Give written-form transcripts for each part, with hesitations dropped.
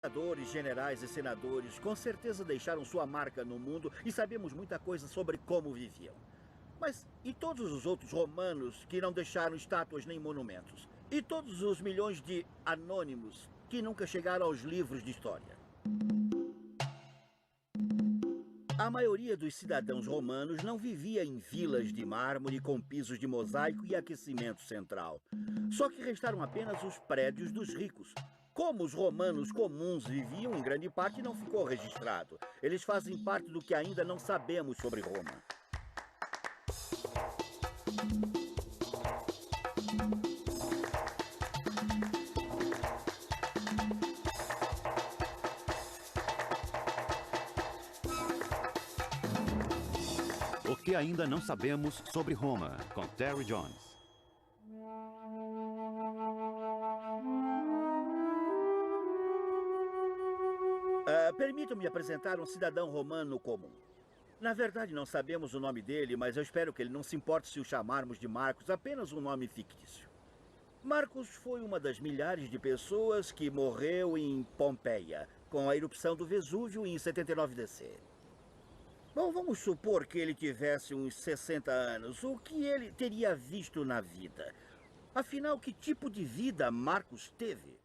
Imperadores, generais e senadores com certeza deixaram sua marca no mundo e sabemos muita coisa sobre como viviam. Mas e todos os outros romanos que não deixaram estátuas nem monumentos? E todos os milhões de anônimos que nunca chegaram aos livros de história? A maioria dos cidadãos romanos não vivia em vilas de mármore com pisos de mosaico e aquecimento central. Só que restaram apenas os prédios dos ricos. Como os romanos comuns viviam, em grande parte não ficou registrado. Eles fazem parte do que ainda não sabemos sobre Roma. O que ainda não sabemos sobre Roma, com Terry Jones. Permita-me apresentar um cidadão romano comum. Na verdade, não sabemos o nome dele, mas eu espero que ele não se importe se o chamarmos de Marcos, apenas um nome fictício. Marcos foi uma das milhares de pessoas que morreu em Pompeia, com a erupção do Vesúvio em 79 DC. Bom, vamos supor que ele tivesse uns 60 anos. O que ele teria visto na vida? Afinal, que tipo de vida Marcos teve?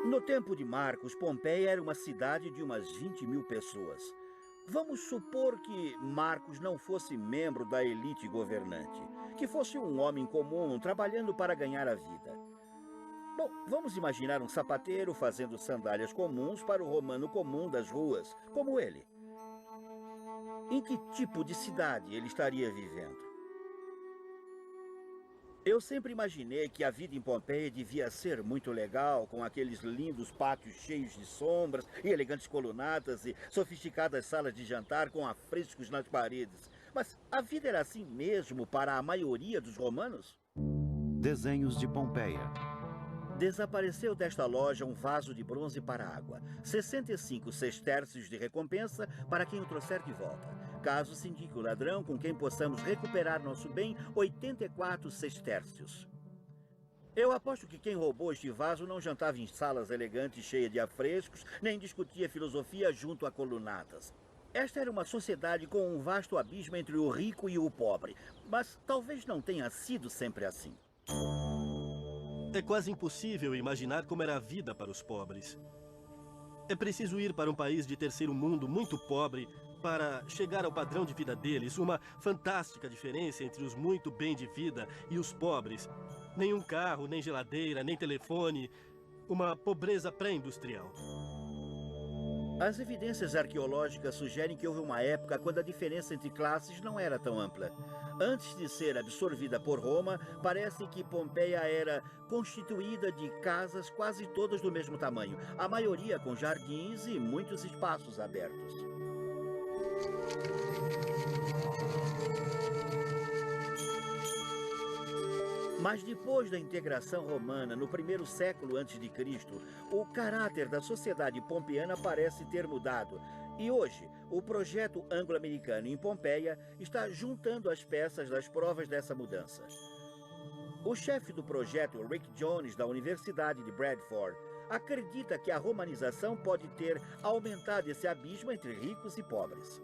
No tempo de Marcos, Pompeia era uma cidade de umas 20 mil pessoas. Vamos supor que Marcos não fosse membro da elite governante, que fosse um homem comum trabalhando para ganhar a vida. Bom, vamos imaginar um sapateiro fazendo sandálias comuns para o romano comum das ruas, como ele. Em que tipo de cidade ele estaria vivendo? Eu sempre imaginei que a vida em Pompeia devia ser muito legal, com aqueles lindos pátios cheios de sombras, e elegantes colunatas e sofisticadas salas de jantar com afrescos nas paredes. Mas a vida era assim mesmo para a maioria dos romanos? Desenhos de Pompeia. Desapareceu desta loja um vaso de bronze para água. 65 sestércios de recompensa para quem o trouxer de volta. Caso se indique o ladrão com quem possamos recuperar nosso bem, 84 sestércios. Eu aposto que quem roubou este vaso não jantava em salas elegantes cheias de afrescos, nem discutia filosofia junto a colunatas. Esta era uma sociedade com um vasto abismo entre o rico e o pobre, mas talvez não tenha sido sempre assim. É quase impossível imaginar como era a vida para os pobres. É preciso ir para um país de terceiro mundo muito pobre para chegar ao padrão de vida deles. Uma fantástica diferença entre os muito bem de vida e os pobres. Nenhum carro, nem geladeira, nem telefone. Uma pobreza pré-industrial. As evidências arqueológicas sugerem que houve uma época quando a diferença entre classes não era tão ampla. Antes de ser absorvida por Roma, parece que Pompeia era constituída de casas quase todas do mesmo tamanho, a maioria com jardins e muitos espaços abertos. Mas depois da integração romana, no primeiro século a.C., o caráter da sociedade pompeana parece ter mudado. E hoje, o projeto anglo-americano em Pompeia está juntando as peças das provas dessa mudança. O chefe do projeto, Rick Jones, da Universidade de Bradford, acredita que a romanização pode ter aumentado esse abismo entre ricos e pobres.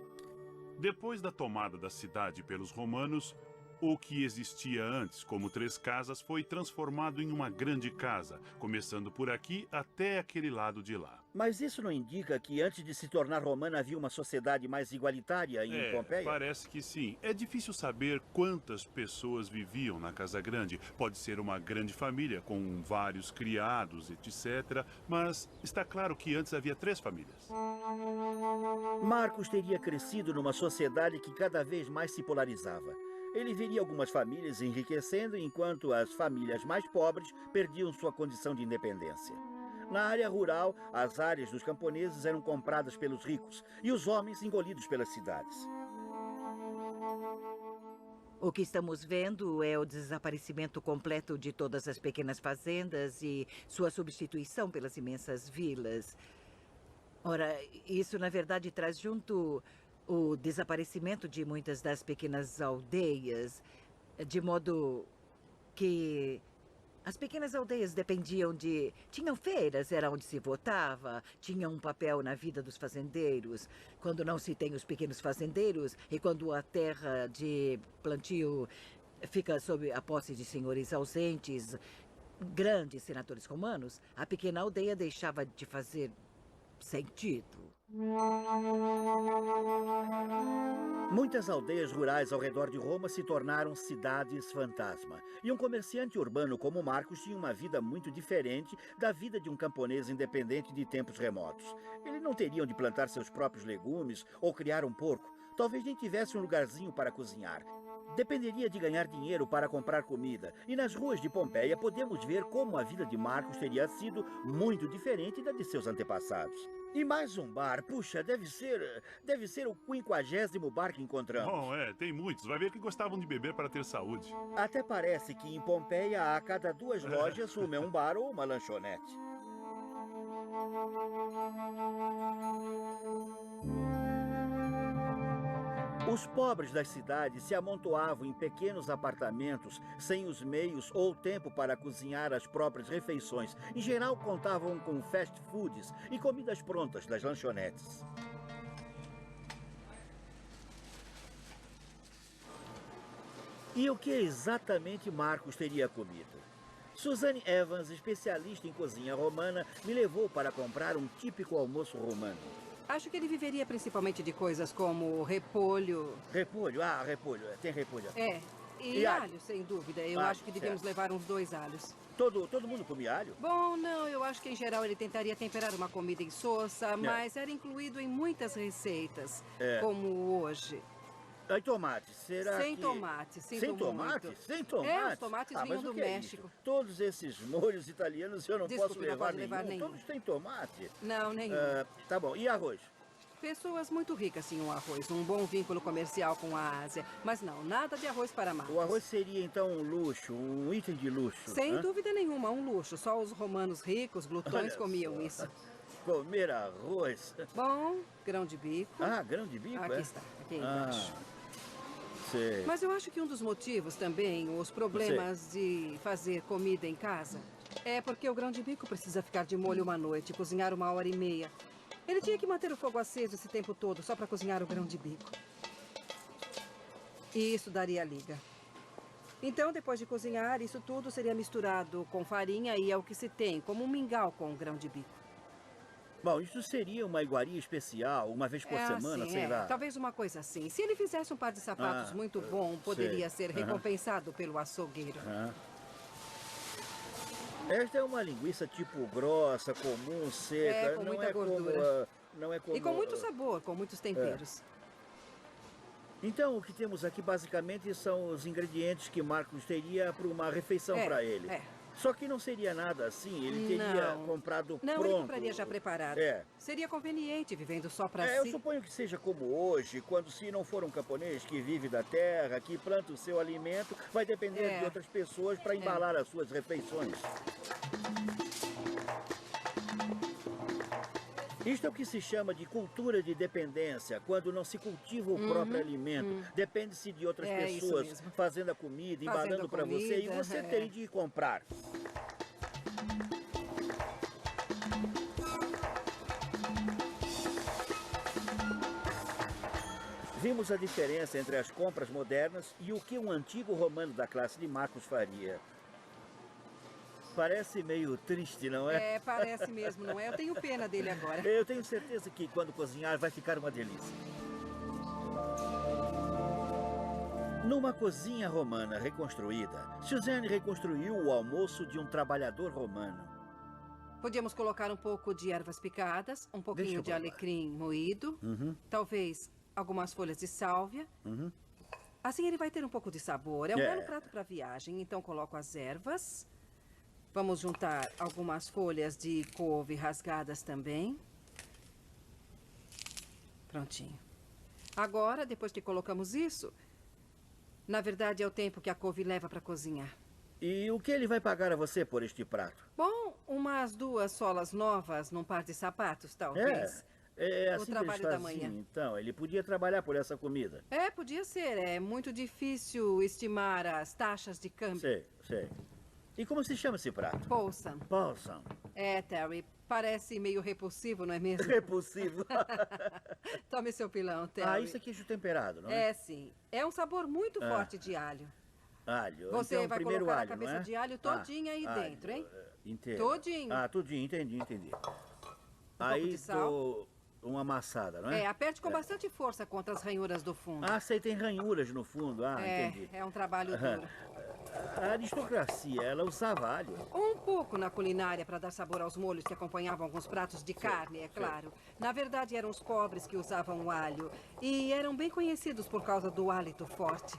Depois da tomada da cidade pelos romanos, o que existia antes como 3 casas foi transformado em uma grande casa, começando por aqui até aquele lado de lá. Mas isso não indica que antes de se tornar romana havia uma sociedade mais igualitária em Pompeia? Parece que sim. É difícil saber quantas pessoas viviam na Casa Grande. Pode ser uma grande família com vários criados, etc. Mas está claro que antes havia 3 famílias. Marcos teria crescido numa sociedade que cada vez mais se polarizava. Ele veria algumas famílias enriquecendo, enquanto as famílias mais pobres perdiam sua condição de independência. Na área rural, as áreas dos camponeses eram compradas pelos ricos e os homens engolidos pelas cidades. O que estamos vendo é o desaparecimento completo de todas as pequenas fazendas e sua substituição pelas imensas vilas. Ora, isso na verdade traz junto o desaparecimento de muitas das pequenas aldeias, de modo que As pequenas aldeias dependiam de... Tinham feiras, era onde se votava. Tinham um papel na vida dos fazendeiros. Quando não se tem os pequenos fazendeiros e quando a terra de plantio fica sob a posse de senhores ausentes, grandes senadores romanos, a pequena aldeia deixava de fazer sentido. Muitas aldeias rurais ao redor de Roma se tornaram cidades fantasma. E um comerciante urbano como Marcos tinha uma vida muito diferente da vida de um camponês independente de tempos remotos. Ele não teria onde plantar seus próprios legumes ou criar um porco. Talvez nem tivesse um lugarzinho para cozinhar. Dependeria de ganhar dinheiro para comprar comida. E nas ruas de Pompeia podemos ver como a vida de Marcos teria sido muito diferente da de seus antepassados. E mais um bar, puxa, deve ser o 50º bar que encontramos. Bom, tem muitos. Vai ver que gostavam de beber para ter saúde. Até parece que em Pompeia, a cada 2 lojas, uma é um bar ou uma lanchonete. Os pobres das cidades se amontoavam em pequenos apartamentos, sem os meios ou tempo para cozinhar as próprias refeições. Em geral, contavam com fast foods e comidas prontas das lanchonetes. E o que exatamente Marcos teria comido? Suzanne Evans, especialista em cozinha romana, me levou para comprar um típico almoço romano. Acho que ele viveria principalmente de coisas como repolho. Repolho? Ah, repolho. Tem repolho. E alho, sem dúvida. Eu acho que devemos levar uns 2 alhos. Todo mundo come alho? Bom, não. Eu acho que, em geral, ele tentaria temperar uma comida insossa, mas era incluído em muitas receitas, como hoje. E tomate? Será Sem que... tomate, sinto Sem muito. tomate? Sem tomate? Os tomates mas vinham o do que é México. isso? Todos esses molhos italianos eu não Desculpe, posso não levar pode levar nenhum. Todos têm tomate. Não, nenhum. Tá bom. E arroz? Pessoas muito ricas tinham arroz, um bom vínculo comercial com a Ásia. Mas não, nada de arroz para Marcos. O arroz seria então um luxo, um item de luxo. Sem dúvida nenhuma, um luxo. Só os romanos ricos, glutões, comiam isso. Comer arroz? Bom, grão de bico. Ah, grão de bico, Aqui está, aqui embaixo. Sei. Mas eu acho que um dos motivos também, os problemas de fazer comida em casa, é porque o grão de bico precisa ficar de molho uma noite, cozinhar 1h30. Ele tinha que manter o fogo aceso esse tempo todo só para cozinhar o grão de bico. E isso daria liga. Então, depois de cozinhar, isso tudo seria misturado com farinha e é o que se tem, como um mingau com o grão de bico. Bom, isso seria uma iguaria especial, uma vez por semana, assim, sei lá. Talvez uma coisa assim. Se ele fizesse um par de sapatos muito bom, poderia ser recompensado pelo açougueiro. Esta é uma linguiça tipo grossa, comum, seca. Com não muita é gordura. Não é como... E com muito sabor, com muitos temperos. Então, o que temos aqui basicamente são os ingredientes que Marcos teria para uma refeição para ele. Só que não seria nada assim, ele teria comprado pronto. Não, ele compraria já preparado. Seria conveniente, vivendo só para si. Eu suponho que seja como hoje, quando se não for um camponês que vive da terra, que planta o seu alimento, vai depender de outras pessoas para embalar as suas refeições. Isto é o que se chama de cultura de dependência, quando não se cultiva o próprio alimento. Depende-se de outras pessoas fazendo a comida, embalando para você, e você tem de comprar. Vimos a diferença entre as compras modernas e o que um antigo romano da classe de Marcos faria. Parece meio triste, não é? Parece mesmo, não é? Eu tenho pena dele agora. Eu tenho certeza que quando cozinhar vai ficar uma delícia. Numa cozinha romana reconstruída, Suzanne reconstruiu o almoço de um trabalhador romano. Podíamos colocar um pouco de ervas picadas, um pouquinho de alecrim moído, talvez algumas folhas de sálvia. Assim ele vai ter um pouco de sabor. É um belo prato para viagem, então coloco as ervas. Vamos juntar algumas folhas de couve rasgadas também. Prontinho. Agora, depois que colocamos isso, na verdade é o tempo que a couve leva para cozinhar. E o que ele vai pagar a você por este prato? Bom, umas 2 solas novas num par de sapatos, talvez. É assim o trabalho que ele da fazia, manhã. então. Ele podia trabalhar por essa comida. Podia ser. É muito difícil estimar as taxas de câmbio. Sei. E como se chama esse prato? Poulsen. Poulsen. É, Terry, parece meio repulsivo, não é mesmo? Repulsivo. Tome seu pilão, Terry. Ah, isso é queijo temperado, não é? É, sim. É um sabor muito forte de alho. Alho. Você então, vai primeiro colocar alho, a cabeça não é? de alho todinha aí alho, dentro, hein? Inteiro. Todinho. Ah, tudinho, entendi. pouco Aí de sal. uma amassada, não é? É, aperte com bastante força contra as ranhuras do fundo. Ah, sei, tem ranhuras no fundo. Ah, entendi. É um trabalho duro. A aristocracia, ela usava alho. Um pouco na culinária para dar sabor aos molhos que acompanhavam alguns pratos de carne, é claro. Na verdade, eram os pobres que usavam o alho. E eram bem conhecidos por causa do hálito forte.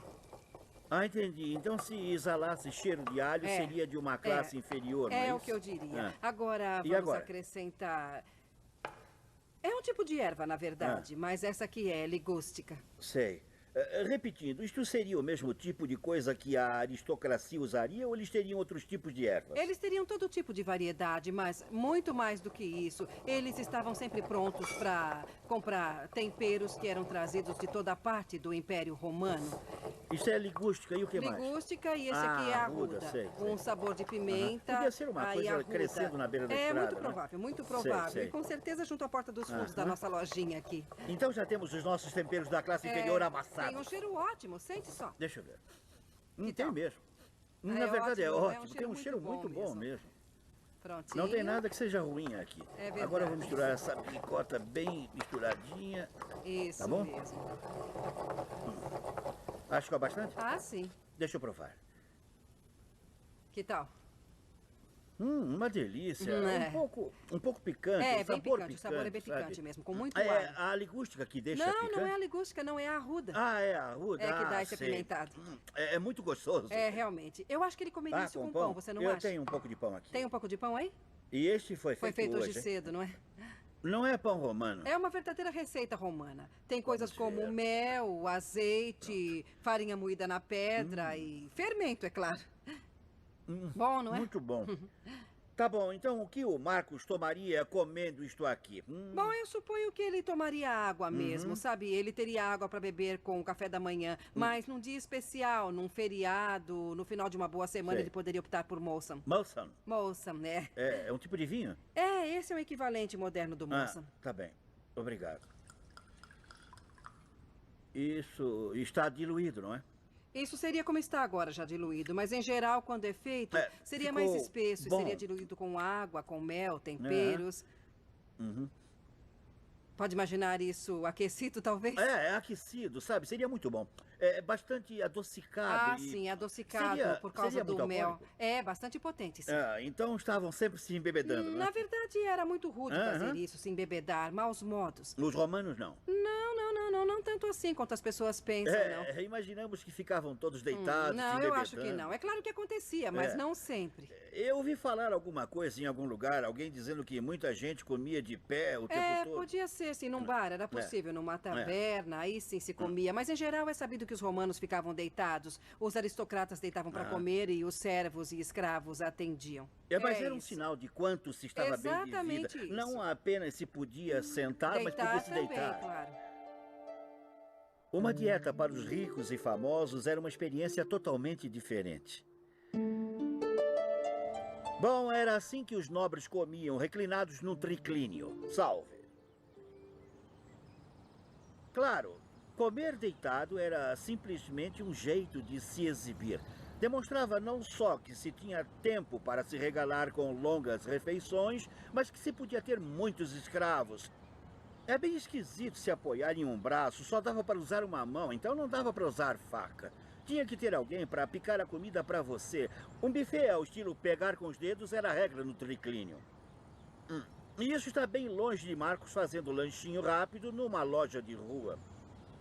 Ah, entendi. Então, se exalasse cheiro de alho, seria de uma classe inferior, não é É o isso? que eu diria. Ah. Agora, E vamos agora? acrescentar... É um tipo de erva, na verdade, mas essa aqui é ligústica. Sei. Repetindo, isto seria o mesmo tipo de coisa que a aristocracia usaria ou eles teriam outros tipos de ervas? Eles teriam todo tipo de variedade, mas muito mais do que isso. Eles estavam sempre prontos para comprar temperos que eram trazidos de toda parte do Império Romano. Isso é ligústica e o que mais? Ligústica e esse aqui é arruda. sei. Um sabor de pimenta. Podia ser uma aí coisa arruda. crescendo na beira da É estrada, muito né? provável, muito provável. Sei. E com certeza junto à porta dos fundos da nossa lojinha aqui. Então já temos os nossos temperos da classe inferior amassados. Tem um cheiro ótimo, sente só. Deixa eu ver. Que Tem tal? mesmo. É Na verdade é ótimo, ótimo. Tem um cheiro muito bom mesmo. Prontinho. Não tem nada que seja ruim aqui. É verdade. Agora eu vou misturar essa picota bem misturadinha. Isso Tá bom? mesmo. Acho que é bastante? Ah, sim. Deixa eu provar. Que tal? Uma delícia. É. Um pouco picante. É, um bem sabor picante. O sabor é bem sabe? picante mesmo, com muito É alho. a ligústica que deixa Não, picante? não é a ligústica, não, é a arruda. Ah, é a arruda? É que dá Ah, esse sei. apimentado. É muito gostoso. É, realmente. Eu acho que ele comeria isso com pão, você não eu acha? tenho um pouco de pão aqui. Tem um pouco de pão aí? E este foi feito Foi feito hoje hein? cedo, não é? Não é pão romano. É uma verdadeira receita romana. Tem coisas como ver. mel, azeite, farinha moída na pedra e fermento, é claro. Bom, não é? Muito bom. Tá bom, então o que o Marcos tomaria comendo isto aqui? Bom, eu suponho que ele tomaria água mesmo, sabe? Ele teria água para beber com o café da manhã. Mas num dia especial, num feriado, no final de uma boa semana, Sei. ele poderia optar por Molson. Molson. Molson, né? É um tipo de vinho? É, esse é o equivalente moderno do Molson. Tá bem. Obrigado. Isso está diluído, não é? Isso seria como está agora, já diluído. Mas, em geral, quando é feito, seria ficou mais espesso. E bom. seria diluído com água, com mel, temperos. Pode imaginar isso aquecido, talvez? É aquecido, sabe? Seria muito bom. É bastante adocicado. Ah, sim, adocicado por causa seria do muito mel. alcoólico? É, bastante potente, sim. Então estavam sempre se embebedando, Na né? verdade, era muito rude fazer isso, se embebedar, maus modos. Os romanos não. Não tanto assim quanto as pessoas pensam, não. Imaginamos que ficavam todos deitados, se Não, eu embebedando. acho que não. É claro que acontecia, mas não sempre. Eu ouvi falar alguma coisa em algum lugar, alguém dizendo que muita gente comia de pé o tempo todo. Podia ser, sim, num bar, era possível, numa taverna, aí sim se comia. Mas, em geral, é sabido que os romanos ficavam deitados, os aristocratas deitavam para comer e os servos e escravos atendiam. Mas era um isso. sinal de quanto se estava bem de Exatamente vida. isso. Não apenas se podia sentar, mas Deitar podia se também, deitar. claro. Uma dieta para os ricos e famosos era uma experiência totalmente diferente. Bom, era assim que os nobres comiam, reclinados num triclínio. Salve. Claro, comer deitado era simplesmente um jeito de se exibir. Demonstrava não só que se tinha tempo para se regalar com longas refeições, mas que se podia ter muitos escravos. É bem esquisito se apoiar em um braço, só dava para usar uma mão, então não dava para usar faca. Tinha que ter alguém para picar a comida para você. Um buffet ao estilo pegar com os dedos era a regra no triclínio. E isso está bem longe de Marcos fazendo lanchinho rápido numa loja de rua.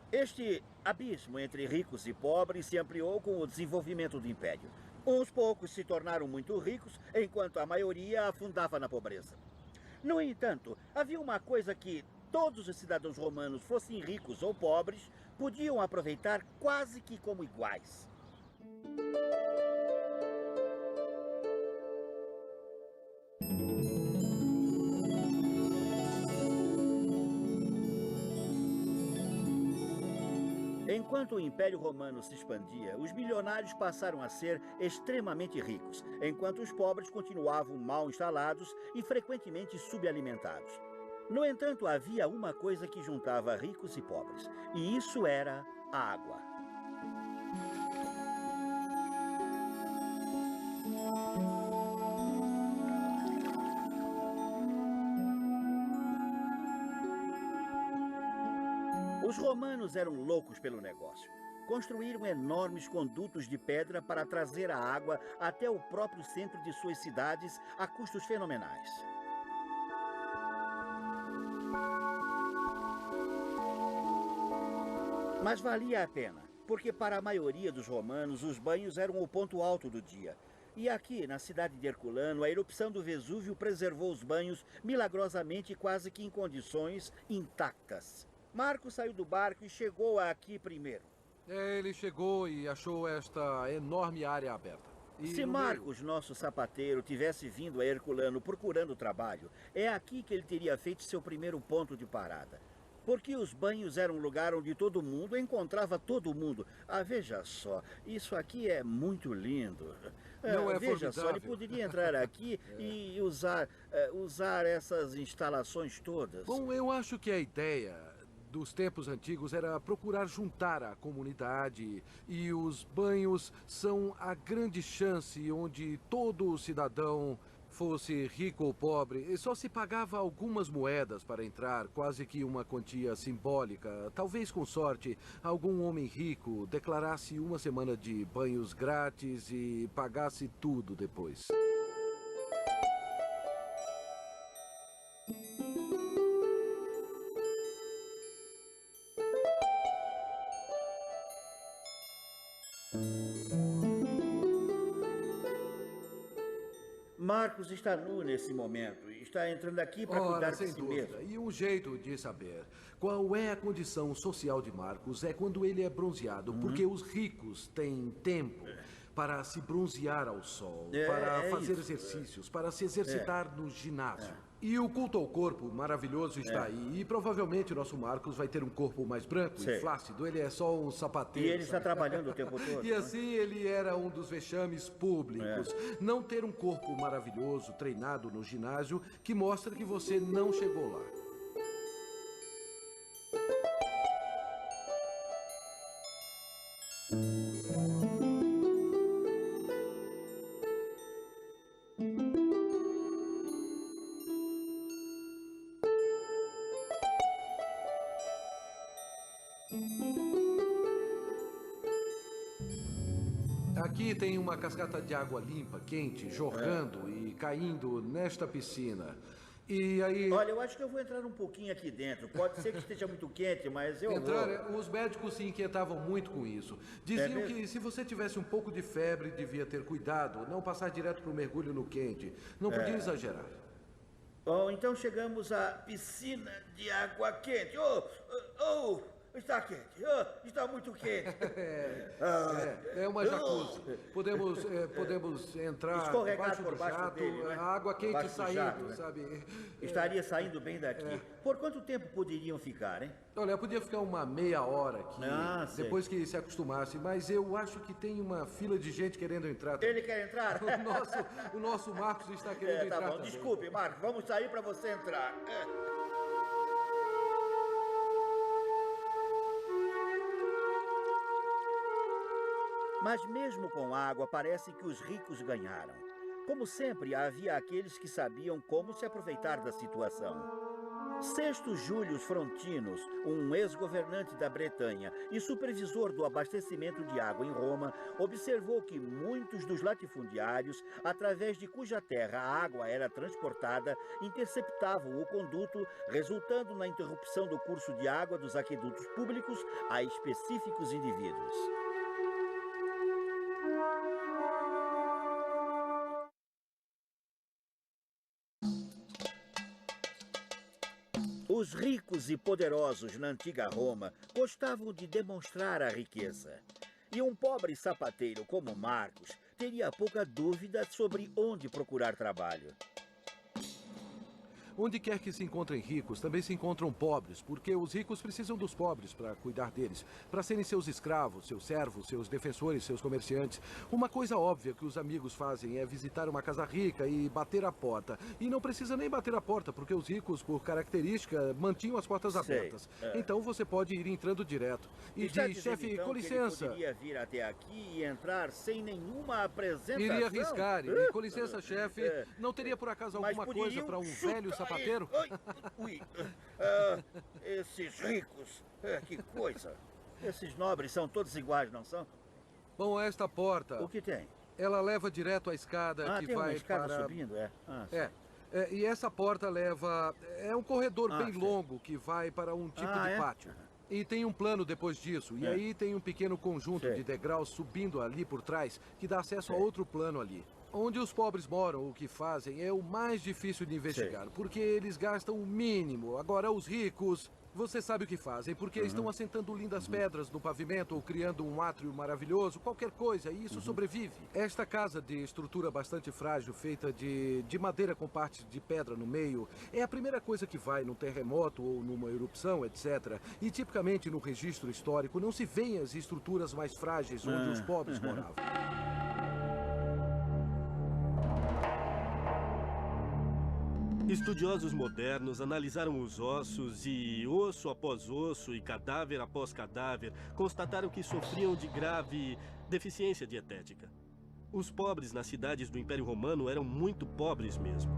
Este abismo entre ricos e pobres se ampliou com o desenvolvimento do Império. Uns poucos se tornaram muito ricos, enquanto a maioria afundava na pobreza. No entanto, havia uma coisa que todos os cidadãos romanos, fossem ricos ou pobres, podiam aproveitar quase que como iguais. Enquanto o Império Romano se expandia, os milionários passaram a ser extremamente ricos, enquanto os pobres continuavam mal instalados e frequentemente subalimentados. No entanto, havia uma coisa que juntava ricos e pobres, e isso era a água. Os romanos eram loucos pelo negócio. Construíram enormes condutos de pedra para trazer a água até o próprio centro de suas cidades a custos fenomenais. Mas valia a pena, porque para a maioria dos romanos os banhos eram o ponto alto do dia. E aqui, na cidade de Herculano, a erupção do Vesúvio preservou os banhos milagrosamente quase que em condições intactas. Marcos saiu do barco e chegou aqui primeiro. Ele chegou e achou esta enorme área aberta. Se Marcos, nosso sapateiro, tivesse vindo a Herculano procurando trabalho, é aqui que ele teria feito seu primeiro ponto de parada. Porque os banhos eram um lugar onde todo mundo encontrava todo mundo. Ah, veja só, isso aqui é muito lindo. Não é veja formidável. só, ele poderia entrar aqui e usar essas instalações todas. Bom, eu acho que a ideia dos tempos antigos era procurar juntar a comunidade, e os banhos são a grande chance onde todo cidadão, fosse rico ou pobre, e só se pagava algumas moedas para entrar, quase que uma quantia simbólica. Talvez, com sorte, algum homem rico declarasse uma semana de banhos grátis e pagasse tudo depois. Marcos está nu nesse momento e está entrando aqui para cuidar de sem si dúvida. mesmo. E um jeito de saber qual é a condição social de Marcos é quando ele é bronzeado, porque os ricos têm tempo para se bronzear ao sol, para fazer exercícios, para se exercitar no ginásio. E o culto ao corpo maravilhoso está aí. E provavelmente o nosso Marcos vai ter um corpo mais branco e flácido. Ele é só um sapateiro. E ele está trabalhando o tempo todo. E assim ele era um dos vexames públicos. Não ter um corpo maravilhoso, treinado no ginásio, que mostra que você não chegou lá. Aqui tem uma cascata de água limpa, quente, jorrando e caindo nesta piscina. E aí... Olha, eu acho que eu vou entrar um pouquinho aqui dentro. Pode ser que esteja muito quente, mas eu vou. Os médicos se inquietavam muito com isso. Diziam que se você tivesse um pouco de febre, devia ter cuidado, não passar direto para o mergulho no quente. Não podia exagerar. Bom, então chegamos à piscina de água quente. Está quente. Está muito quente. É uma jacuzzi. Podemos entrar Escorregar por baixo do jato, dele, né? a água quente Baixo do saindo, jato, né? sabe? Estaria saindo bem daqui. Por quanto tempo poderiam ficar, hein? Olha, eu podia ficar uma meia hora aqui, sei. depois que se acostumasse, mas eu acho que tem uma fila de gente querendo entrar. Ele quer entrar? O nosso Marcos está querendo entrar. Tá bom, também. desculpe, Marcos. Vamos sair para você entrar. Mas mesmo com água, parece que os ricos ganharam. Como sempre, havia aqueles que sabiam como se aproveitar da situação. Sexto Júlio Frontinus, um ex-governante da Bretanha e supervisor do abastecimento de água em Roma, observou que muitos dos latifundiários, através de cuja terra a água era transportada, interceptavam o conduto, resultando na interrupção do curso de água dos aquedutos públicos a específicos indivíduos. Os ricos e poderosos na antiga Roma gostavam de demonstrar a riqueza. E um pobre sapateiro como Marcos teria pouca dúvida sobre onde procurar trabalho. Onde quer que se encontrem ricos, também se encontram pobres, porque os ricos precisam dos pobres para cuidar deles, para serem seus escravos, seus servos, seus defensores, seus comerciantes. Uma coisa óbvia que os amigos fazem é visitar uma casa rica e bater a porta. E não precisa nem bater a porta, porque os ricos, por característica, mantinham as portas abertas. Então você pode ir entrando direto. E diz, chefe, então, com licença. Ele poderia vir até aqui e entrar sem nenhuma apresentação? Iria arriscar. E, com licença, chefe, não teria por acaso alguma coisa para um velho sapateiro? Esses ricos, que coisa. Esses nobres são todos iguais, não são? Bom, esta porta... O que tem? Ela leva direto à escada que tem vai uma escada para... subindo, e essa porta leva... É um corredor bem longo que vai para um tipo de pátio. E tem um plano depois disso. E aí tem um pequeno conjunto de degraus subindo ali por trás que dá acesso a outro plano ali. Onde os pobres moram, o que fazem é o mais difícil de investigar, porque eles gastam o mínimo. Agora, os ricos, você sabe o que fazem, porque estão assentando lindas pedras no pavimento ou criando um átrio maravilhoso, qualquer coisa, e isso sobrevive. Esta casa de estrutura bastante frágil, feita de madeira com partes de pedra no meio, é a primeira coisa que vai num terremoto ou numa erupção, etc. E tipicamente no registro histórico não se vêem as estruturas mais frágeis onde os pobres moravam. Estudiosos modernos analisaram os ossos e, osso após osso e cadáver após cadáver, constataram que sofriam de grave deficiência dietética. Os pobres nas cidades do Império Romano eram muito pobres mesmo.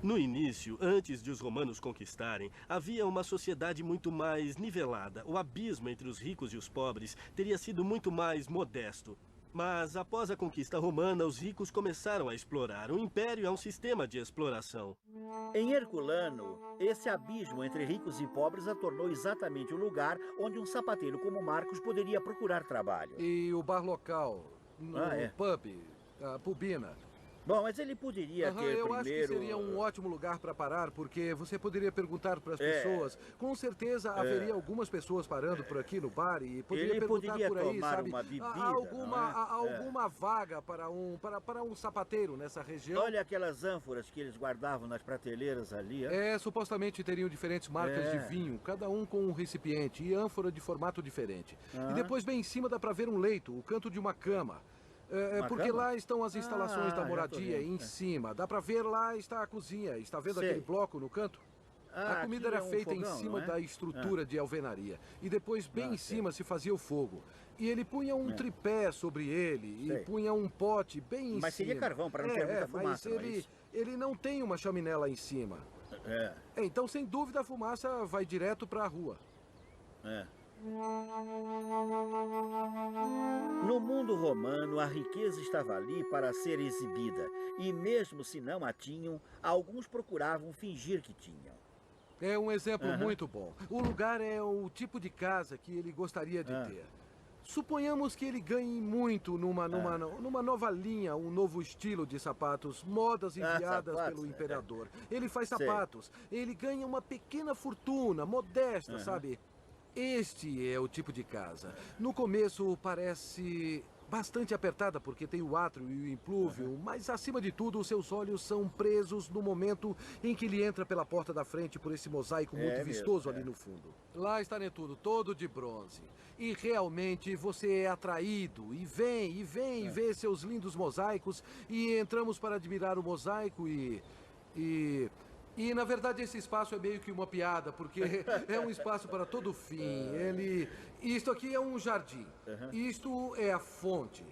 No início, antes de os romanos conquistarem, havia uma sociedade muito mais nivelada. O abismo entre os ricos e os pobres teria sido muito mais modesto. Mas, após a conquista romana, os ricos começaram a explorar. O império é um sistema de exploração. Em Herculano, esse abismo entre ricos e pobres a tornou exatamente o lugar onde um sapateiro como Marcos poderia procurar trabalho. E o bar local, no pub, a pubina. Bom, mas ele poderia ter eu primeiro... acho que seria um ótimo lugar para parar, porque você poderia perguntar para as pessoas. Com certeza haveria algumas pessoas parando por aqui no bar e poderia ele perguntar poderia por aí, tomar sabe? Uma bebida, alguma vaga para um sapateiro nessa região. Olha aquelas ânforas que eles guardavam nas prateleiras ali. Supostamente teriam diferentes marcas de vinho, cada um com um recipiente e ânfora de formato diferente. E depois bem em cima dá para ver um leito, o canto de uma cama. Porque lá estão as instalações da moradia em cima. Dá pra ver, lá está a cozinha. Está vendo aquele bloco no canto? A comida era feita em cima da estrutura de alvenaria. E depois, bem em cima, se fazia o fogo. E ele punha um tripé sobre ele e punha um pote bem em cima. Mas seria carvão, para não ter muita fumaça, mas ele não tem uma chaminé lá em cima. Então, sem dúvida, a fumaça vai direto para a rua. No mundo romano, a riqueza estava ali para ser exibida. E mesmo se não a tinham, alguns procuravam fingir que tinham. É um exemplo muito bom. O lugar é o tipo de casa que ele gostaria de ter. Suponhamos que ele ganhe muito numa nova linha, um novo estilo de sapatos, modas enviadas pelo imperador. Ele faz sapatos. Ele ganha uma pequena fortuna, modesta, sabe? Este é o tipo de casa. No começo parece bastante apertada porque tem o átrio e o implúvio, mas acima de tudo os seus olhos são presos no momento em que ele entra pela porta da frente por esse mosaico muito vistoso ali no fundo. Lá está tudo, todo de bronze. E realmente você é atraído e vem e vê seus lindos mosaicos e entramos para admirar o mosaico E, na verdade, esse espaço é meio que uma piada, porque é um espaço para todo fim. Isto aqui é um jardim. Isto é a fonte.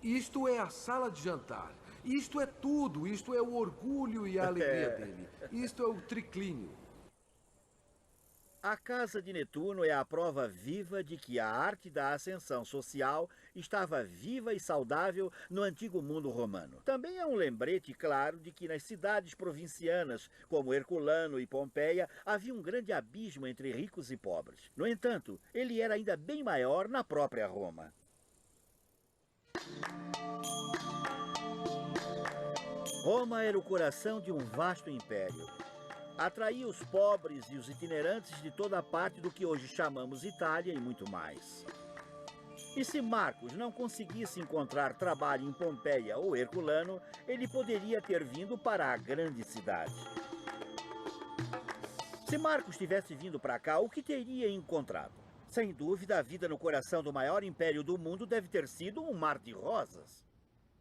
Isto é a sala de jantar. Isto é tudo. Isto é o orgulho e a alegria dele. Isto é o triclínio. A casa de Netuno é a prova viva de que a arte da ascensão social estava viva e saudável no antigo mundo romano. Também é um lembrete claro de que nas cidades provincianas, como Herculano e Pompeia, havia um grande abismo entre ricos e pobres. No entanto, ele era ainda bem maior na própria Roma. Roma era o coração de um vasto império. Atraía os pobres e os itinerantes de toda a parte do que hoje chamamos Itália e muito mais. E se Marcos não conseguisse encontrar trabalho em Pompeia ou Herculano, ele poderia ter vindo para a grande cidade. Se Marcos tivesse vindo para cá, o que teria encontrado? Sem dúvida, a vida no coração do maior império do mundo deve ter sido um mar de rosas.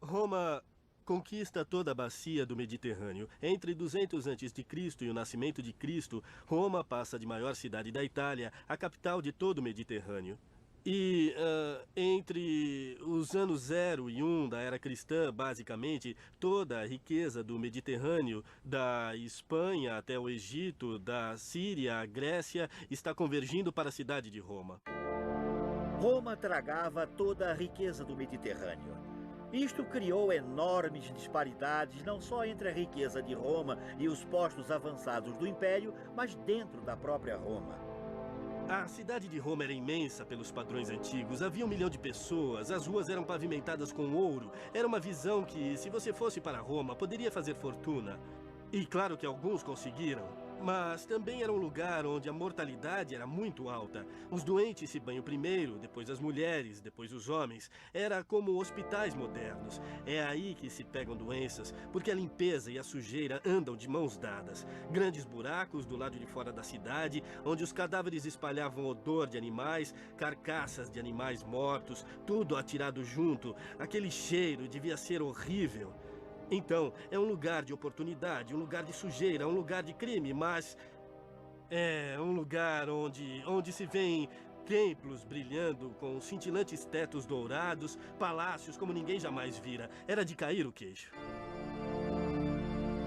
Roma conquista toda a bacia do Mediterrâneo. Entre 200 a.C. e o nascimento de Cristo, Roma passa de maior cidade da Itália a capital de todo o Mediterrâneo. E entre os anos 0 e 1 da era cristã, basicamente, toda a riqueza do Mediterrâneo, da Espanha até o Egito, da Síria à Grécia, está convergindo para a cidade de Roma. Roma tragava toda a riqueza do Mediterrâneo. Isto criou enormes disparidades, não só entre a riqueza de Roma e os postos avançados do Império, mas dentro da própria Roma. A cidade de Roma era imensa pelos padrões antigos. Havia 1 milhão de pessoas, as ruas eram pavimentadas com ouro. Era uma visão que, se você fosse para Roma, poderia fazer fortuna. E claro que alguns conseguiram. Mas também era um lugar onde a mortalidade era muito alta. Os doentes se banham primeiro, depois as mulheres, depois os homens. Era como hospitais modernos. É aí que se pegam doenças, porque a limpeza e a sujeira andam de mãos dadas. Grandes buracos do lado de fora da cidade, onde os cadáveres espalhavam odor de animais, carcaças de animais mortos, tudo atirado junto. Aquele cheiro devia ser horrível. Então, é um lugar de oportunidade, um lugar de sujeira, um lugar de crime, mas é um lugar onde se vêem templos brilhando com cintilantes tetos dourados, palácios como ninguém jamais vira. Era de cair o queixo.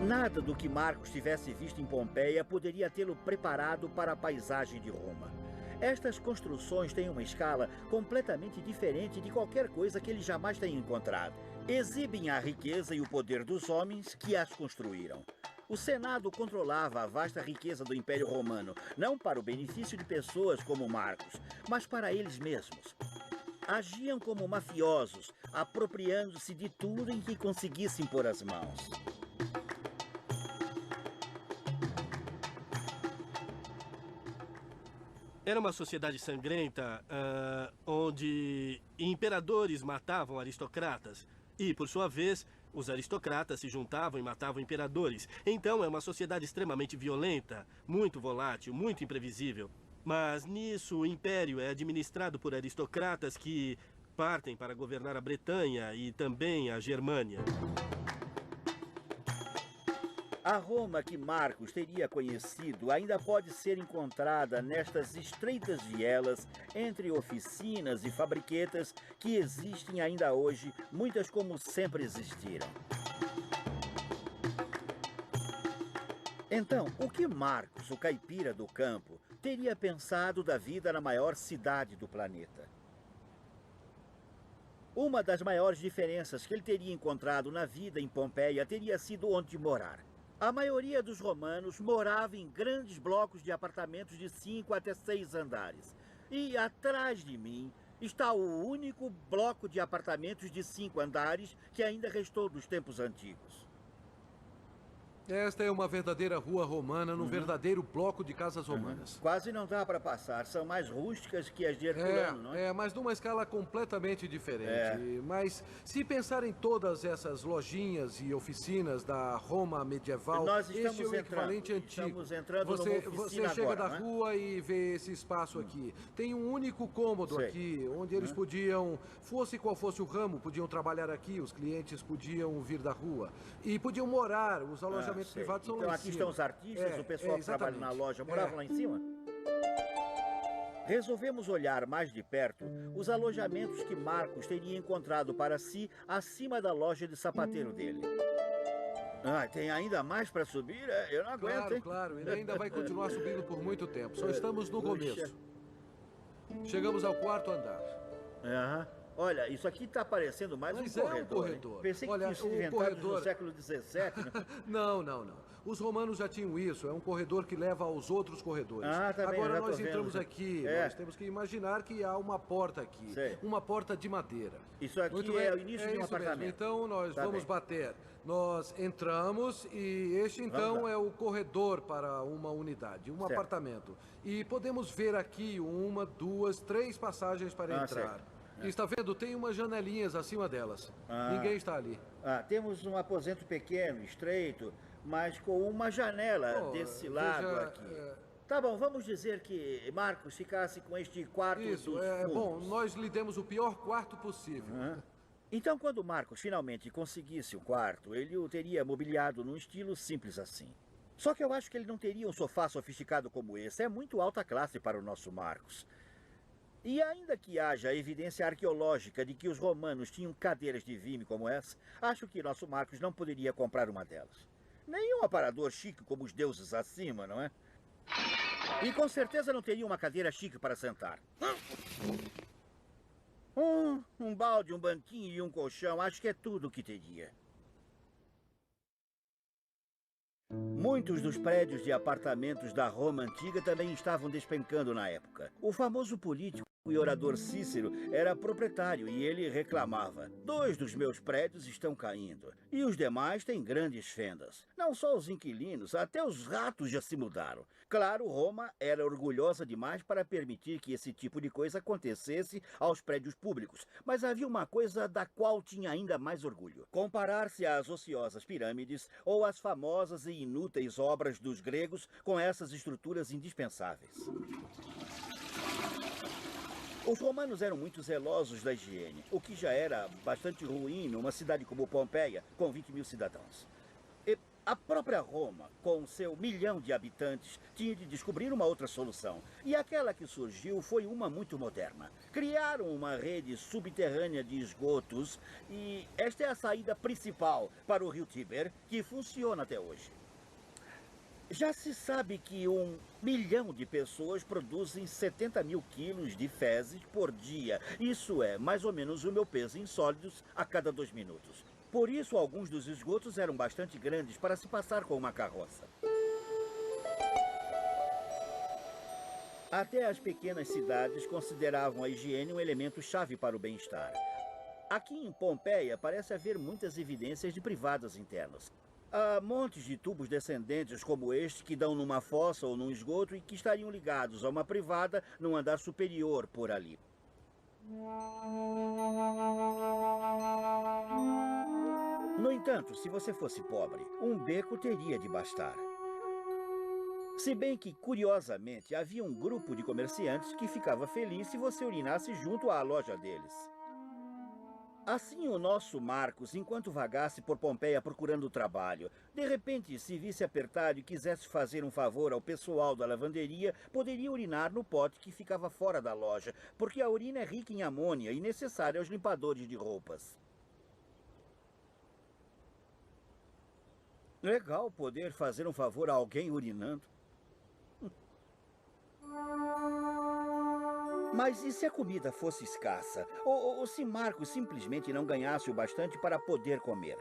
Nada do que Marcos tivesse visto em Pompeia poderia tê-lo preparado para a paisagem de Roma. Estas construções têm uma escala completamente diferente de qualquer coisa que ele jamais tenha encontrado. Exibem a riqueza e o poder dos homens que as construíram. O Senado controlava a vasta riqueza do Império Romano, não para o benefício de pessoas como Marcos, mas para eles mesmos. Agiam como mafiosos, apropriando-se de tudo em que conseguissem pôr as mãos. Era uma sociedade sangrenta, onde imperadores matavam aristocratas. E, por sua vez, os aristocratas se juntavam e matavam imperadores. Então, é uma sociedade extremamente violenta, muito volátil, muito imprevisível. Mas nisso, o império é administrado por aristocratas que partem para governar a Bretanha e também a Germânia. A Roma que Marcos teria conhecido ainda pode ser encontrada nestas estreitas vielas entre oficinas e fabriquetas que existem ainda hoje, muitas como sempre existiram. Então, o que Marcos, o caipira do campo, teria pensado da vida na maior cidade do planeta? Uma das maiores diferenças que ele teria encontrado na vida em Pompeia teria sido onde morar. A maioria dos romanos morava em grandes blocos de apartamentos de 5 até 6 andares. E atrás de mim está o único bloco de apartamentos de 5 andares que ainda restou dos tempos antigos. Esta é uma verdadeira rua romana, num verdadeiro bloco de casas romanas. Quase não dá para passar, são mais rústicas que as de Herculano, não é? Mas numa escala completamente diferente. Mas se pensar em todas essas lojinhas e oficinas da Roma medieval, este é o equivalente antigo. Estamos entrando numa oficina você chega agora, da rua e vê esse espaço aqui. Tem um único cômodo aqui, onde eles podiam, fosse qual fosse o ramo, podiam trabalhar aqui, os clientes podiam vir da rua. E podiam morar, os alojamentos privados são então, lá em aqui cima. estão os artistas, o pessoal que trabalha na loja morava lá em cima? Resolvemos olhar mais de perto os alojamentos que Marcos teria encontrado para si acima da loja de sapateiro dele. Tem ainda mais para subir? Eu não aguento, hein? Claro, ele ainda vai continuar subindo por muito tempo. Só estamos no começo. Chegamos ao 4º andar. Olha, isso aqui está parecendo mais um corredor. Pensei que tinha sido inventado no século XVII. Né? Não. Os romanos já tinham isso. É um corredor que leva aos outros corredores. Também, agora nós entramos aqui. Nós temos que imaginar que há uma porta aqui. Uma porta de madeira. Isso aqui é o início de um apartamento. Mesmo. Então nós vamos bater. Nós entramos e este então é o corredor para uma unidade, um apartamento. E podemos ver aqui 1, 2, 3 passagens para entrar. Está vendo? Tem umas janelinhas acima delas. Ninguém está ali. Temos um aposento pequeno, estreito, mas com uma janela desse lado aqui. Tá bom, vamos dizer que Marcos ficasse com este quarto Isso, dos fundos. bom, nós lhe demos o pior quarto possível. Então, quando Marcos finalmente conseguisse um quarto, ele o teria mobiliado num estilo simples assim. Só que eu acho que ele não teria um sofá sofisticado como esse. É muito alta classe para o nosso Marcos. E ainda que haja evidência arqueológica de que os romanos tinham cadeiras de vime como essa, acho que nosso Marcos não poderia comprar uma delas. Nenhum aparador chique como os deuses acima, não é? E com certeza não teria uma cadeira chique para sentar. Um balde, um banquinho e um colchão, acho que é tudo o que teria. Muitos dos prédios de apartamentos da Roma antiga também estavam despencando na época. O famoso político e orador Cícero era proprietário e ele reclamava: 2 dos meus prédios estão caindo e os demais têm grandes fendas. Não só os inquilinos, até os ratos já se mudaram. Claro, Roma era orgulhosa demais para permitir que esse tipo de coisa acontecesse aos prédios públicos, mas havia uma coisa da qual tinha ainda mais orgulho: comparar-se às ociosas pirâmides ou às famosas e inúteis obras dos gregos com essas estruturas indispensáveis. Os romanos eram muito zelosos da higiene, o que já era bastante ruim numa cidade como Pompeia, com 20 mil cidadãos. E a própria Roma, com seu 1 milhão de habitantes, tinha de descobrir uma outra solução. E aquela que surgiu foi uma muito moderna. Criaram uma rede subterrânea de esgotos e esta é a saída principal para o rio Tíber, que funciona até hoje. Já se sabe que 1 milhão de pessoas produzem 70 mil quilos de fezes por dia. Isso é mais ou menos o meu peso em sólidos a cada 2 minutos. Por isso, alguns dos esgotos eram bastante grandes para se passar com uma carroça. Até as pequenas cidades consideravam a higiene um elemento chave para o bem-estar. Aqui em Pompeia parece haver muitas evidências de privadas internas. Há montes de tubos descendentes como este que dão numa fossa ou num esgoto e que estariam ligados a uma privada num andar superior por ali. No entanto, se você fosse pobre, um beco teria de bastar. Se bem que, curiosamente, havia um grupo de comerciantes que ficava feliz se você urinasse junto à loja deles. Assim, o nosso Marcos, enquanto vagasse por Pompeia procurando trabalho, de repente se visse apertado e quisesse fazer um favor ao pessoal da lavanderia, poderia urinar no pote que ficava fora da loja, porque a urina é rica em amônia e necessária aos limpadores de roupas. Legal poder fazer um favor a alguém urinando. Mas e se a comida fosse escassa? Ou se Marcos simplesmente não ganhasse o bastante para poder comer?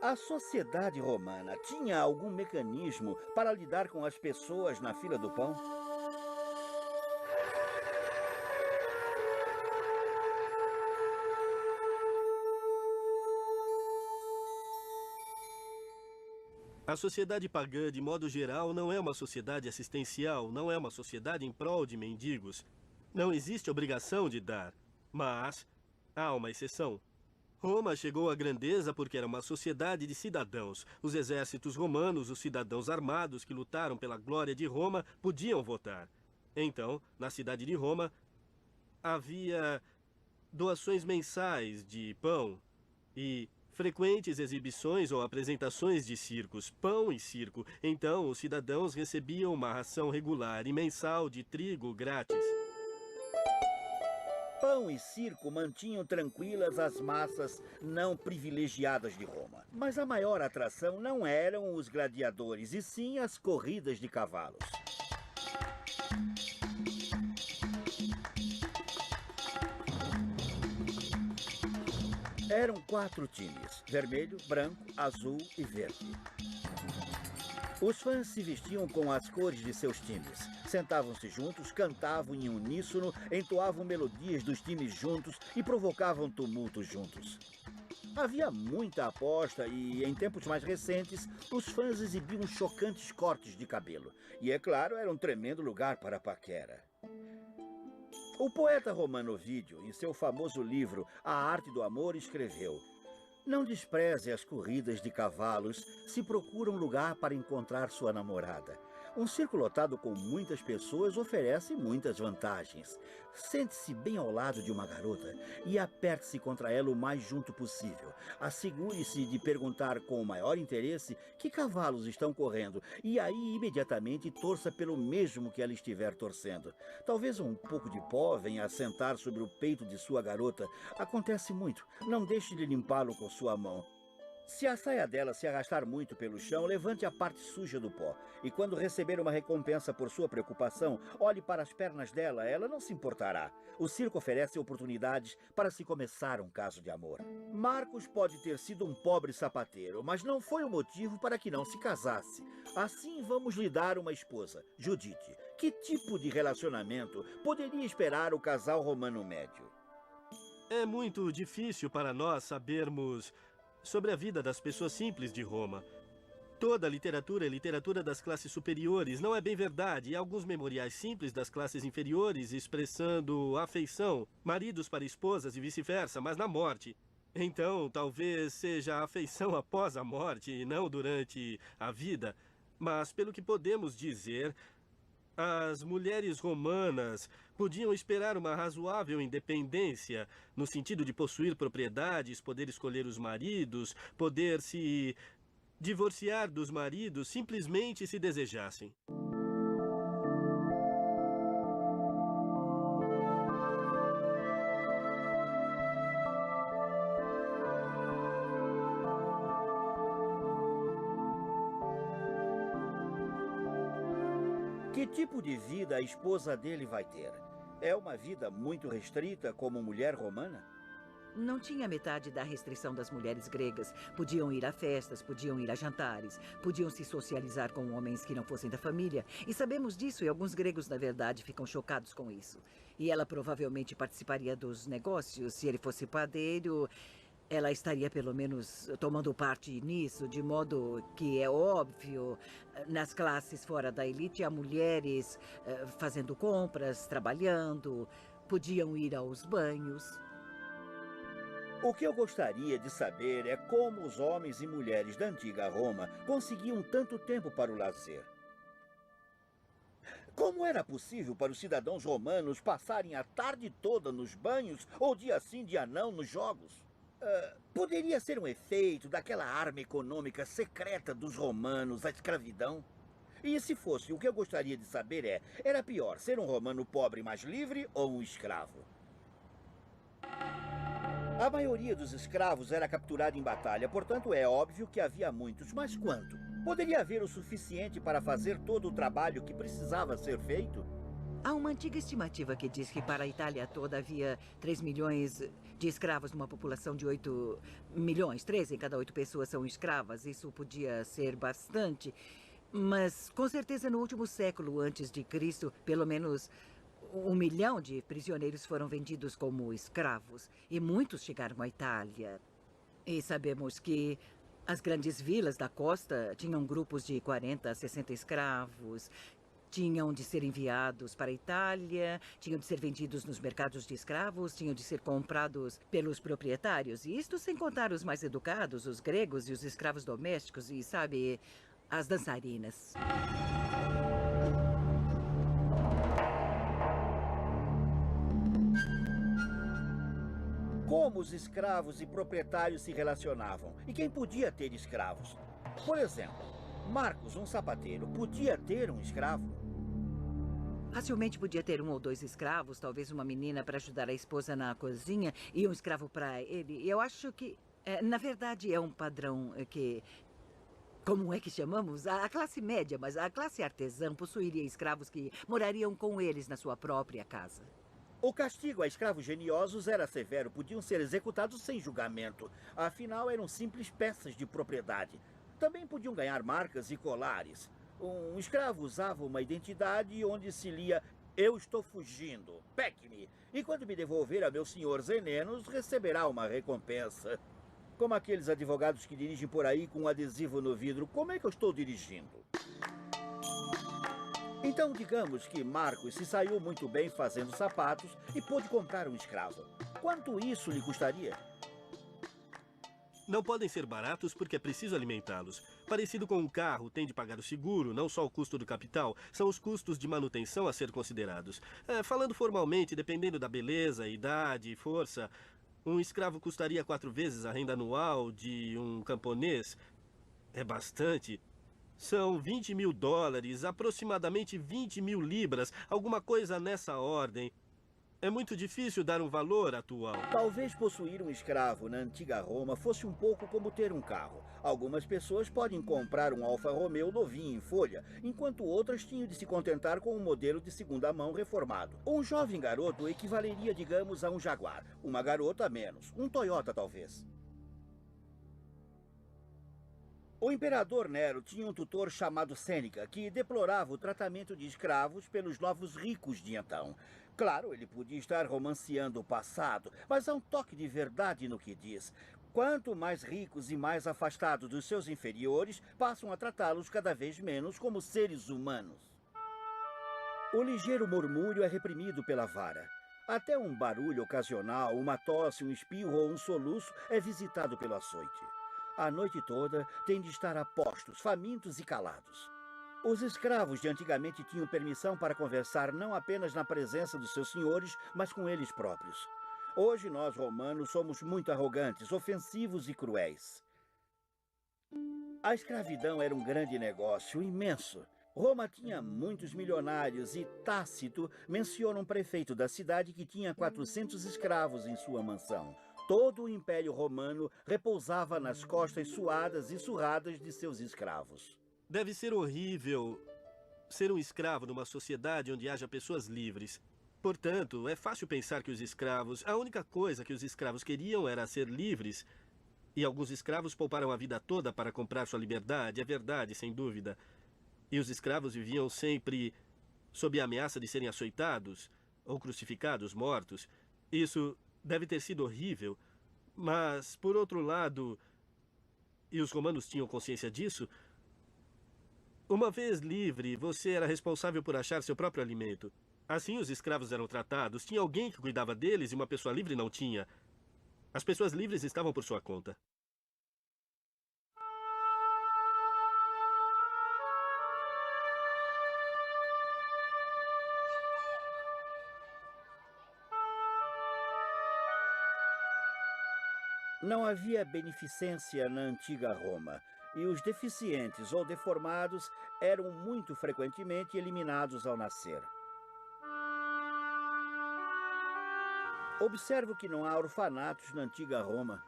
A sociedade romana tinha algum mecanismo para lidar com as pessoas na fila do pão? A sociedade pagã, de modo geral, não é uma sociedade assistencial, não é uma sociedade em prol de mendigos. Não existe obrigação de dar, mas há uma exceção. Roma chegou à grandeza porque era uma sociedade de cidadãos. Os exércitos romanos, os cidadãos armados que lutaram pela glória de Roma, podiam votar. Então, na cidade de Roma, havia doações mensais de pão e frequentes exibições ou apresentações de circos, pão e circo. Então, os cidadãos recebiam uma ração regular e mensal de trigo grátis. Pão e circo mantinham tranquilas as massas não privilegiadas de Roma. Mas a maior atração não eram os gladiadores, e sim as corridas de cavalos. Eram 4 times: vermelho, branco, azul e verde. Os fãs se vestiam com as cores de seus times. Sentavam-se juntos, cantavam em uníssono, entoavam melodias dos times juntos e provocavam tumultos juntos. Havia muita aposta e, em tempos mais recentes, os fãs exibiam chocantes cortes de cabelo. E, é claro, era um tremendo lugar para a paquera. O poeta romano Ovídio, em seu famoso livro A Arte do Amor, escreveu: não despreze as corridas de cavalos se procura um lugar para encontrar sua namorada. Um circo lotado com muitas pessoas oferece muitas vantagens. Sente-se bem ao lado de uma garota e aperte-se contra ela o mais junto possível. Assegure-se de perguntar com o maior interesse que cavalos estão correndo e aí imediatamente torça pelo mesmo que ela estiver torcendo. Talvez um pouco de pó venha assentar sobre o peito de sua garota. Acontece muito. Não deixe de limpá-lo com sua mão. Se a saia dela se arrastar muito pelo chão, levante a parte suja do pó. E quando receber uma recompensa por sua preocupação, olhe para as pernas dela, ela não se importará. O circo oferece oportunidades para se começar um caso de amor. Marcos pode ter sido um pobre sapateiro, mas não foi o motivo para que não se casasse. Assim vamos lhe dar uma esposa, Judite. Que tipo de relacionamento poderia esperar o casal romano médio? É muito difícil para nós sabermos sobre a vida das pessoas simples de Roma. Toda a literatura é literatura das classes superiores, não é bem verdade. Há alguns memoriais simples das classes inferiores expressando afeição, maridos para esposas e vice-versa, mas na morte. Então, talvez seja a afeição após a morte e não durante a vida. Mas, pelo que podemos dizer, as mulheres romanas podiam esperar uma razoável independência, no sentido de possuir propriedades, poder escolher os maridos, poder se divorciar dos maridos simplesmente se desejassem. Que tipo de vida a esposa dele vai ter? É uma vida muito restrita como mulher romana? Não tinha metade da restrição das mulheres gregas. Podiam ir a festas, podiam ir a jantares, podiam se socializar com homens que não fossem da família. E sabemos disso, e alguns gregos, na verdade, ficam chocados com isso. E ela provavelmente participaria dos negócios. Se ele fosse padeiro, ela estaria pelo menos tomando parte nisso, de modo que é óbvio, nas classes fora da elite, há mulheres fazendo compras, trabalhando, podiam ir aos banhos. O que eu gostaria de saber é como os homens e mulheres da antiga Roma conseguiam tanto tempo para o lazer. Como era possível para os cidadãos romanos passarem a tarde toda nos banhos ou dia sim, dia não, nos jogos? Poderia ser um efeito daquela arma econômica secreta dos romanos, a escravidão? E se fosse, o que eu gostaria de saber era pior, ser um romano pobre mais livre ou um escravo? A maioria dos escravos era capturada em batalha, portanto é óbvio que havia muitos, mas quanto? Poderia haver o suficiente para fazer todo o trabalho que precisava ser feito? Há uma antiga estimativa que diz que para a Itália toda havia 3 milhões de escravos numa população de 8 milhões. 3 em cada 8 pessoas são escravas. Isso podia ser bastante. Mas, com certeza, no último século antes de Cristo, pelo menos 1 milhão de prisioneiros foram vendidos como escravos. E muitos chegaram à Itália. E sabemos que as grandes vilas da costa tinham grupos de 40 a 60 escravos. Tinham de ser enviados para a Itália, tinham de ser vendidos nos mercados de escravos, tinham de ser comprados pelos proprietários. E isto sem contar os mais educados, os gregos e os escravos domésticos e, sabe, as dançarinas. Como os escravos e proprietários se relacionavam? E quem podia ter escravos? Por exemplo, Marcos, um sapateiro, podia ter um escravo? Facilmente podia ter 1 ou 2 escravos, talvez uma menina para ajudar a esposa na cozinha e um escravo para ele. Eu acho que, na verdade, é um padrão que... Como é que chamamos? A classe média, mas a classe artesã possuiria escravos que morariam com eles na sua própria casa. O castigo a escravos geniosos era severo, podiam ser executados sem julgamento. Afinal, eram simples peças de propriedade. Também podiam ganhar marcas e colares. Um escravo usava uma identidade onde se lia "Eu estou fugindo, pegue-me", e quando me devolver a meu senhor Zenenos, receberá uma recompensa. Como aqueles advogados que dirigem por aí com um adesivo no vidro. Como é que eu estou dirigindo? Então, digamos que Marcos se saiu muito bem fazendo sapatos e pôde comprar um escravo. Quanto isso lhe custaria? Não podem ser baratos porque é preciso alimentá-los. Parecido com um carro, tem de pagar o seguro, não só o custo do capital, são os custos de manutenção a ser considerados. Falando formalmente, dependendo da beleza, idade e força, um escravo custaria 4 vezes a renda anual de um camponês. É bastante. São 20 mil dólares, aproximadamente 20 mil libras, alguma coisa nessa ordem. É muito difícil dar um valor atual. Talvez possuir um escravo na antiga Roma fosse um pouco como ter um carro. Algumas pessoas podem comprar um Alfa Romeo novinho em folha, enquanto outras tinham de se contentar com um modelo de segunda mão reformado. Um jovem garoto equivaleria, digamos, a um Jaguar. Uma garota a menos. Um Toyota, talvez. O imperador Nero tinha um tutor chamado Sêneca, que deplorava o tratamento de escravos pelos novos ricos de então. Claro, ele podia estar romanceando o passado, mas há um toque de verdade no que diz. Quanto mais ricos e mais afastados dos seus inferiores, passam a tratá-los cada vez menos como seres humanos. O ligeiro murmúrio é reprimido pela vara. Até um barulho ocasional, uma tosse, um espirro ou um soluço é visitado pelo açoite. A noite toda tem de estar a postos, famintos e calados. Os escravos de antigamente tinham permissão para conversar não apenas na presença dos seus senhores, mas com eles próprios. Hoje nós, romanos, somos muito arrogantes, ofensivos e cruéis. A escravidão era um grande negócio, imenso. Roma tinha muitos milionários e Tácito menciona um prefeito da cidade que tinha 400 escravos em sua mansão. Todo o Império Romano repousava nas costas suadas e surradas de seus escravos. Deve ser horrível ser um escravo numa sociedade onde haja pessoas livres. Portanto, é fácil pensar que os escravos... A única coisa que os escravos queriam era ser livres. E alguns escravos pouparam a vida toda para comprar sua liberdade, é verdade, sem dúvida. E os escravos viviam sempre sob a ameaça de serem açoitados, ou crucificados, mortos. Isso deve ter sido horrível. Mas, por outro lado, e os romanos tinham consciência disso, uma vez livre, você era responsável por achar seu próprio alimento. Assim os escravos eram tratados. Tinha alguém que cuidava deles e uma pessoa livre não tinha. As pessoas livres estavam por sua conta. Não havia beneficência na antiga Roma, e os deficientes ou deformados eram muito frequentemente eliminados ao nascer. Observo que não há orfanatos na antiga Roma.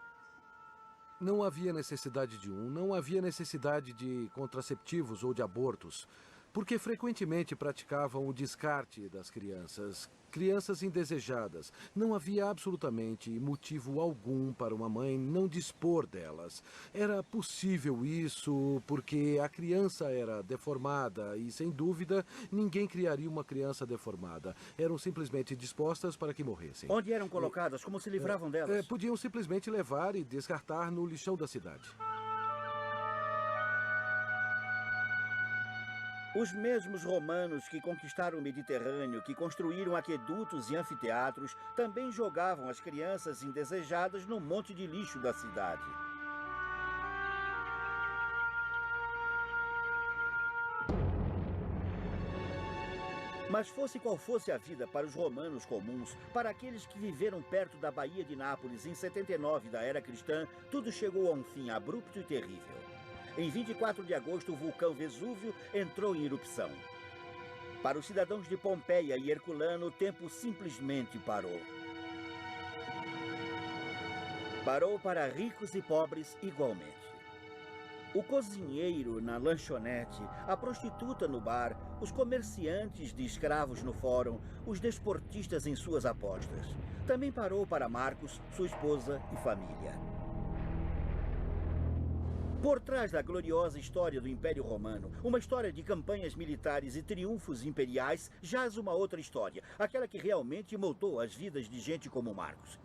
Não havia necessidade de não havia necessidade de contraceptivos ou de abortos, porque frequentemente praticavam o descarte das crianças indesejadas. Não havia absolutamente motivo algum para uma mãe não dispor delas. Era possível isso porque a criança era deformada e, sem dúvida, ninguém criaria uma criança deformada. Eram simplesmente dispostas para que morressem. Onde eram colocadas? Como se livravam delas? Podiam simplesmente levar e descartar no lixão da cidade. Os mesmos romanos que conquistaram o Mediterrâneo, que construíram aquedutos e anfiteatros, também jogavam as crianças indesejadas no monte de lixo da cidade. Mas fosse qual fosse a vida para os romanos comuns, para aqueles que viveram perto da Baía de Nápoles em 79 da era cristã, tudo chegou a um fim abrupto e terrível. Em 24 de agosto, o vulcão Vesúvio entrou em erupção. Para os cidadãos de Pompeia e Herculano, o tempo simplesmente parou. Parou para ricos e pobres igualmente. O cozinheiro na lanchonete, a prostituta no bar, os comerciantes de escravos no fórum, os desportistas em suas apostas. Também parou para Marcos, sua esposa e família. Por trás da gloriosa história do Império Romano, uma história de campanhas militares e triunfos imperiais, jaz uma outra história, aquela que realmente moldou as vidas de gente como Marcos.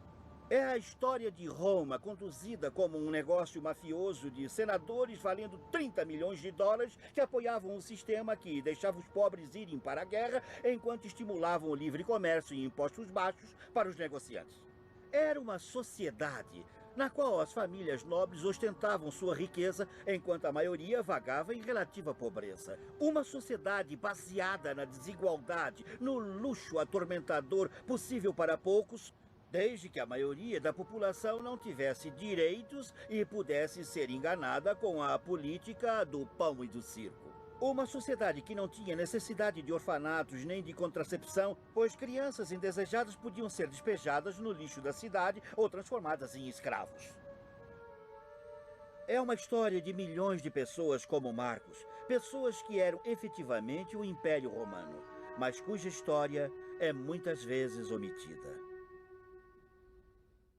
É a história de Roma, conduzida como um negócio mafioso de senadores valendo 30 milhões de dólares que apoiavam um sistema que deixava os pobres irem para a guerra enquanto estimulavam o livre comércio e impostos baixos para os negociantes. Era uma sociedade na qual as famílias nobres ostentavam sua riqueza enquanto a maioria vagava em relativa pobreza. Uma sociedade baseada na desigualdade, no luxo atormentador possível para poucos, desde que a maioria da população não tivesse direitos e pudesse ser enganada com a política do pão e do circo. Uma sociedade que não tinha necessidade de orfanatos nem de contracepção, pois crianças indesejadas podiam ser despejadas no lixo da cidade ou transformadas em escravos. É uma história de milhões de pessoas como Marcos, pessoas que eram efetivamente o Império Romano, mas cuja história é muitas vezes omitida.